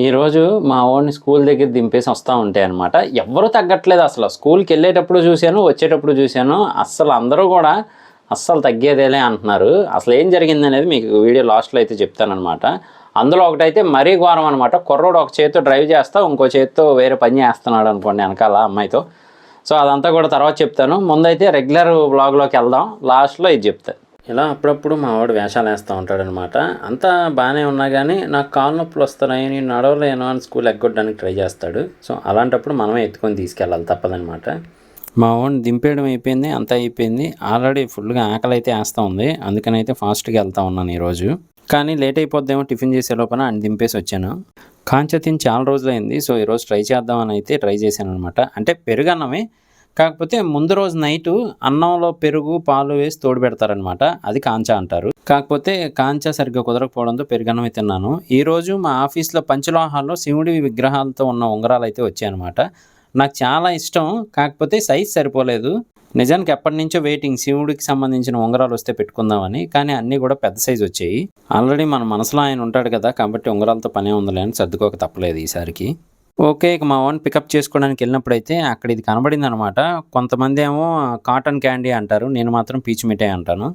ఈరోజు మా వాడిని స్కూల్ దగ్గర దింపేసి వస్తూ ఉంటాయి అనమాట. ఎవ్వరూ తగ్గట్లేదు అసలు. స్కూల్కి వెళ్ళేటప్పుడు చూశాను, వచ్చేటప్పుడు చూశాను. అస్సలు అందరూ కూడా అస్సలు తగ్గేదేలే అంటున్నారు. అసలు ఏం జరిగిందనేది మీకు వీడియో లాస్ట్లో అయితే చెప్తానమాట. అందులో ఒకటైతే మరీ ఘోరం అనమాట. కుర్రోడు ఒక చేత్తో డ్రైవ్ చేస్తా, ఇంకో చేత్తో వేరే పని చేస్తున్నాడు అనుకోండి వెనకాల అమ్మాయితో. సో అదంతా కూడా తర్వాత చెప్తాను. ముందైతే రెగ్యులర్ వ్లాగ్లోకి వెళ్దాం, లాస్ట్లో ఇది చెప్తాను. ఇలా అప్పుడప్పుడు మా వాడు వేషాలు వేస్తూ ఉంటాడనమాట. అంతా బాగానే ఉన్నా కానీ నాకు కాలు నొప్పులు వస్తున్నాయి, నేను నడవలేను అని స్కూల్ ఎగ్గొట్టడానికి ట్రై చేస్తాడు. సో అలాంటప్పుడు మనమే ఎత్తుకొని తీసుకెళ్ళాలి, తప్పదనమాట. మా వాడిని దింపేయడం అయిపోయింది, అంతా అయిపోయింది. ఆల్రెడీ ఫుల్గా ఆకలి అయితే వేస్తూ ఉంది, అందుకని అయితే ఫాస్ట్గా వెళ్తా ఉన్నాను ఈరోజు. కానీ లేట్ అయిపోద్దేమో టిఫిన్ చేసే లోపల అని దింపేసి వచ్చాను. కాంచా తిని చాలా రోజులైంది. సో ఈరోజు ట్రై చేద్దామని అయితే ట్రై చేశాను అనమాట. అంటే పెరుగన్నమే, కాకపోతే ముందు రోజు నైటు అన్నంలో పెరుగు పాలు వేసి తోడు పెడతారనమాట. అది కాంచా అంటారు. కాకపోతే కాంచా సరిగ్గా కుదరకపోవడంతో పెరుగన్నం తిన్నాను. ఈరోజు మా ఆఫీస్లో పంచలోహాల్లో శివుడి విగ్రహాలతో ఉన్న ఉంగరాలు అయితే వచ్చాయన్నమాట. నాకు చాలా ఇష్టం, కాకపోతే సైజ్ సరిపోలేదు. నిజానికి ఎప్పటి నుంచో వెయిటింగ్ శివుడికి సంబంధించిన ఉంగరాలు వస్తే పెట్టుకుందామని, కానీ అన్నీ కూడా పెద్ద సైజు వచ్చాయి. ఆల్రెడీ మన మనసులో ఆయన ఉంటాడు కదా, కాబట్టి ఉంగరాలతో పనే ఉందిలే అని సర్దుకోక తప్పలేదు ఈసారికి. ఓకే, ఇక మా వాడిని పికప్ చేసుకోవడానికి వెళ్ళినప్పుడైతే అక్కడ ఇది కనబడింది అనమాట. కొంతమంది ఏమో కాటన్ క్యాండీ అంటారు, నేను మాత్రం పీచు మిఠాయి అంటాను.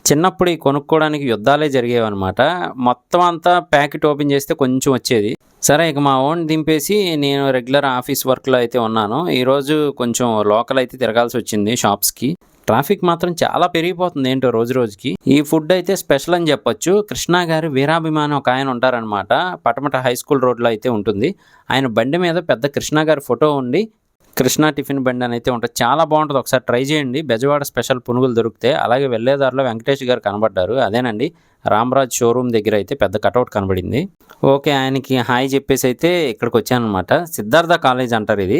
చిన్నప్పుడు ఈ కొనుక్కోవడానికి యుద్ధాలే జరిగేవన్నమాట. మొత్తం అంతా ప్యాకెట్ ఓపెన్ చేస్తే కొంచెం వచ్చేది. సరే, ఇక మా ఓన్ దింపేసి నేను రెగ్యులర్ ఆఫీస్ వర్క్లో అయితే ఉన్నాను. ఈరోజు కొంచెం లోకల్ అయితే తిరగాల్సి వచ్చింది షాప్స్కి. ట్రాఫిక్ మాత్రం చాలా పెరిగిపోతుంది ఏంటో రోజు రోజుకి. ఈ ఫుడ్ అయితే స్పెషల్ అని చెప్పొచ్చు. కృష్ణా గారి వీరాభిమాని ఒక ఆయన ఉంటారనమాట, పటమట హై స్కూల్ రోడ్లో అయితే ఉంటుంది. ఆయన బండి మీద పెద్ద కృష్ణా గారి ఫోటో ఉండి కృష్ణా టిఫిన్ బండి అని అయితే ఉంటుంది. చాలా బాగుంటుంది, ఒకసారి ట్రై చేయండి. బెజవాడ స్పెషల్ పునుగులు దొరికితే. అలాగే వెళ్ళేదారిలో వెంకటేష్ గారు కనబడ్డారు, అదేనండి రామ్రాజ్ షోరూమ్ దగ్గర అయితే పెద్ద కటౌట్ కనబడింది. ఓకే, ఆయనకి హాయ్ చెప్పేసి అయితే ఇక్కడికి వచ్చాను అనమాట. సిద్ధార్థ కాలేజ్ అంటారు ఇది.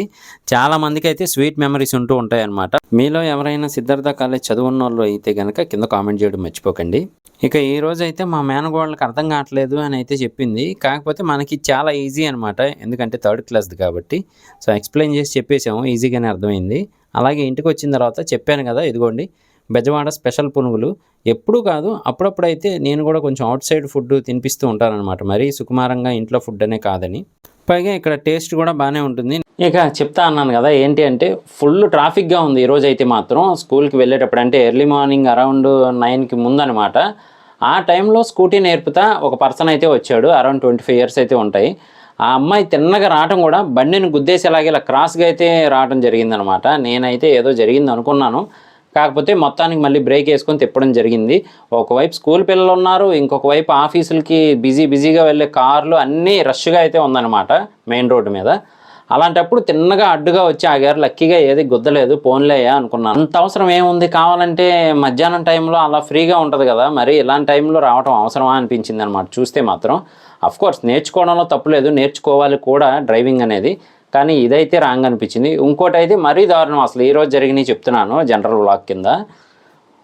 చాలా మందికి అయితే స్వీట్ మెమరీస్ ఉంటూ ఉంటాయి అనమాట. మీలో ఎవరైనా సిద్ధార్థ కాలేజ్ చదువున్న వాళ్ళు అయితే కనుక కింద కామెంట్ చేయడం మర్చిపోకండి. ఇక ఈ రోజు అయితే మా మేనగోళ్ళకి అర్థం కావట్లేదు అని అయితే చెప్పింది. కాకపోతే మనకి చాలా ఈజీ అనమాట, ఎందుకంటే థర్డ్ క్లాస్ది కాబట్టి. సో ఎక్స్ప్లెయిన్ చేసి చెప్పేసాము, ఈజీగానే అర్థమైంది. అలాగే ఇంటికి వచ్చిన తర్వాత చెప్పాను కదా, ఇదిగోండి బెజవాడ స్పెషల్ పునుగులు. ఎప్పుడూ కాదు, అప్పుడప్పుడైతే నేను కూడా కొంచెం అవుట్ సైడ్ ఫుడ్ తినిపిస్తూ ఉంటానన్నమాట. మరీ సుకుమారంగా ఇంట్లో ఫుడ్ అనే కాదని. పైగా ఇక్కడ టేస్ట్ కూడా బాగానే ఉంటుంది. ఇక చెప్తా అన్నాను కదా, ఏంటి అంటే ఫుల్ ట్రాఫిక్గా ఉంది ఈరోజు అయితే మాత్రం. స్కూల్కి వెళ్ళేటప్పుడు అంటే ఎర్లీ మార్నింగ్ అరౌండ్ 9కి ముందు అనమాట. ఆ టైంలో స్కూటీ నేర్పుతా ఒక పర్సన్ అయితే వచ్చాడు, అరౌండ్ 25 years అయితే ఉంటాయి. ఆ అమ్మాయి తిన్నగా రావటం కూడా బండిని గుద్దేసేలాగే ఇలా క్రాస్గా అయితే రావడం జరిగిందనమాట. నేనైతే ఏదో జరిగింది అనుకున్నాను, కాకపోతే మొత్తానికి మళ్ళీ బ్రేక్ వేసుకొని తిప్పడం జరిగింది. ఒకవైపు స్కూల్ పిల్లలు ఉన్నారు, ఇంకొక వైపు ఆఫీసులకి బిజీగా వెళ్ళే కార్లు అన్నీ రష్గా అయితే ఉందన్నమాట మెయిన్ రోడ్డు మీద. అలాంటప్పుడు తిన్నగా అడ్డుగా వచ్చి ఆగారు. లక్కీగా ఏది గుద్దలేదు, పోన్లేయా అనుకున్నాను. అంత అవసరం ఏముంది, కావాలంటే మధ్యాహ్నం టైంలో అలా ఫ్రీగా ఉంటుంది కదా, మరి ఇలాంటి టైంలో రావడం అవసరమా అనిపించింది అనమాట చూస్తే మాత్రం. అఫ్కోర్స్ నేర్చుకోవడంలో తప్పులేదు, నేర్చుకోవాలి కూడా డ్రైవింగ్ అనేది, కానీ ఇదైతే రాంగ్ అనిపించింది. ఇంకోటి అయితే మరీ దారుణం, అసలు ఈరోజు జరిగినాయి చెప్తున్నాను జనరల్ వ్లాగ్ కింద.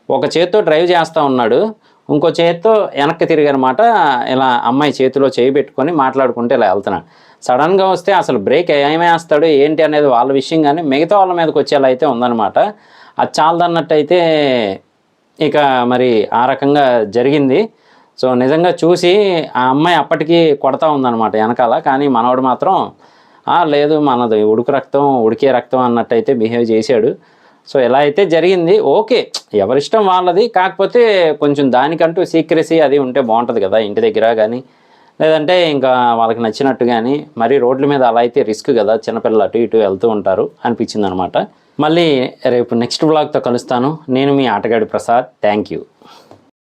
ఒక చేత్తో డ్రైవ్ చేస్తూ ఉన్నాడు, ఇంకో చేత్తో వెనక్కి తిరిగనమాట. ఇలా అమ్మాయి చేతిలో చేయి పెట్టుకొని మాట్లాడుకుంటే ఇలా వెళ్తున్నాడు. సడన్గా వస్తే అసలు బ్రేక్ ఏమేస్తాడు ఏంటి అనేది వాళ్ళ విషయం, కానీ మిగతా వాళ్ళ మీదకి వచ్చేలా అయితే ఉందన్నమాట. అది చాలదన్నట్టయితే ఇక మరి ఆ రకంగా జరిగింది. సో నిజంగా చూసి ఆ అమ్మాయి అప్పటికి కొడతా ఉందన్నమాట వెనకాల, కానీ మనవాడు మాత్రం లేదు మనది ఉడికే రక్తం అన్నట్టయితే బిహేవ్ చేశాడు. సో ఎలా అయితే జరిగింది, ఓకే ఎవరిష్టం వాళ్ళది. కాకపోతే కొంచెం దానికంటూ సీక్రెసీ అది ఉంటే బాగుంటుంది కదా ఇంటి దగ్గర కానీ, లేదంటే ఇంకా వాళ్ళకి నచ్చినట్టు. కానీ మరి రోడ్ల మీద అలా అయితే రిస్క్ కదా, చిన్నపిల్లలు అటు ఇటు వెళ్తూ ఉంటారు అనిపించింది అనమాట. మళ్ళీ రేపు నెక్స్ట్ వ్లాగ్తో కలుస్తాను. నేను మీ ఆటగాడి ప్రసాద్. Thank you.